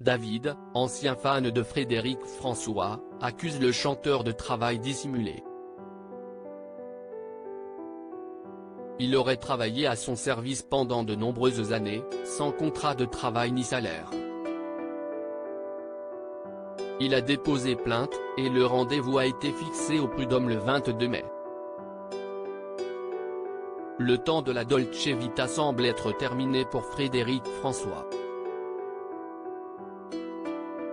David, ancien fan de Frédéric François, accuse le chanteur de travail dissimulé. Il aurait travaillé à son service pendant de nombreuses années, sans contrat de travail ni salaire. Il a déposé plainte, et le rendez-vous a été fixé au prud'homme le 22 mai. Le temps de la Dolce Vita semble être terminé pour Frédéric François.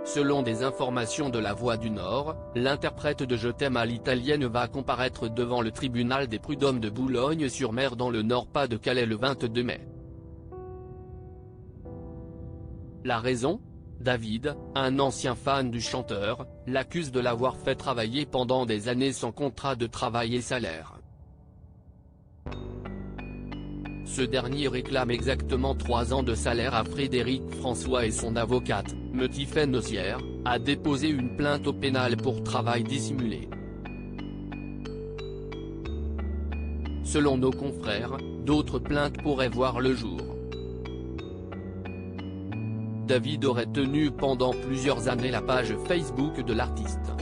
Selon des informations de La Voix du Nord, l'interprète de Je t'aime à l'italienne va comparaître devant le tribunal des prud'hommes de Boulogne-sur-Mer dans le Nord-Pas-de-Calais le 22 mai. La raison ? David, un ancien fan du chanteur, l'accuse de l'avoir fait travailler pendant des années sans contrat de travail et salaire. Ce dernier réclame exactement 3 ans de salaire à Frédéric François et son avocate, Tiffaine Nozière, a déposé une plainte au pénal pour travail dissimulé. Selon nos confrères, d'autres plaintes pourraient voir le jour. David aurait tenu pendant plusieurs années la page Facebook de l'artiste.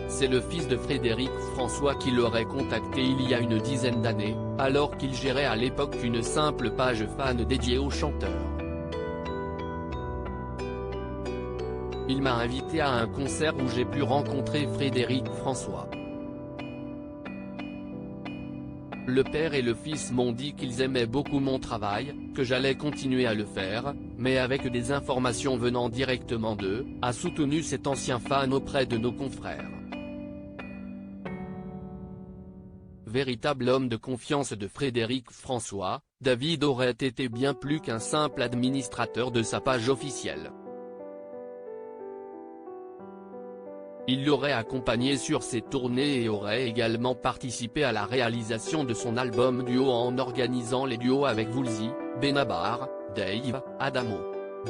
C'est le fils de Frédéric François qui l'aurait contacté il y a une dizaine d'années, alors qu'il gérait à l'époque une simple page fan dédiée au chanteur. Il m'a invité à un concert où j'ai pu rencontrer Frédéric François. Le père et le fils m'ont dit qu'ils aimaient beaucoup mon travail, que j'allais continuer à le faire, mais avec des informations venant directement d'eux, a soutenu cet ancien fan auprès de nos confrères. Véritable homme de confiance de Frédéric François, David aurait été bien plus qu'un simple administrateur de sa page officielle. Il l'aurait accompagné sur ses tournées et aurait également participé à la réalisation de son album duo en organisant les duos avec Woolsey, Benabar, Dave, Adamo.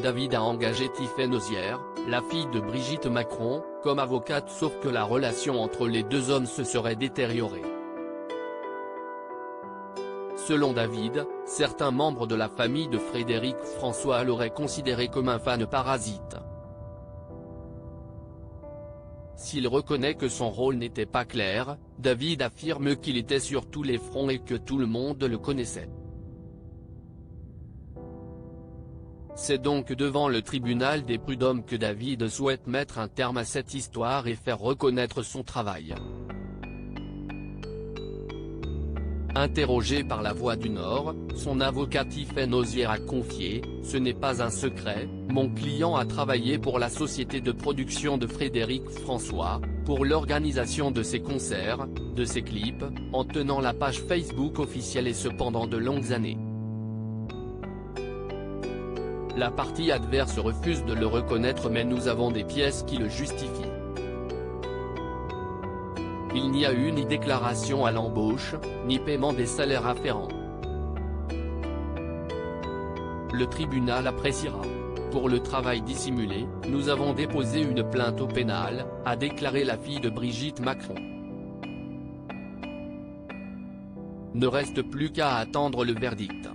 David a engagé Tiffaine Nozière, la fille de Brigitte Macron, comme avocate sauf que la relation entre les deux hommes se serait détériorée. Selon David, certains membres de la famille de Frédéric François l'auraient considéré comme un fan parasite. S'il reconnaît que son rôle n'était pas clair, David affirme qu'il était sur tous les fronts et que tout le monde le connaissait. C'est donc devant le tribunal des prud'hommes que David souhaite mettre un terme à cette histoire et faire reconnaître son travail. Interrogé par La Voix du Nord, son avocat Tiffaine Nozière a confié « Ce n'est pas un secret, mon client a travaillé pour la société de production de Frédéric François, pour l'organisation de ses concerts, de ses clips, en tenant la page Facebook officielle et ce pendant de longues années. La partie adverse refuse de le reconnaître mais nous avons des pièces qui le justifient. Il n'y a eu ni déclaration à l'embauche, ni paiement des salaires afférents. Le tribunal appréciera. Pour le travail dissimulé, nous avons déposé une plainte au pénal, a déclaré la fille de Brigitte Macron. Ne reste plus qu'à attendre le verdict.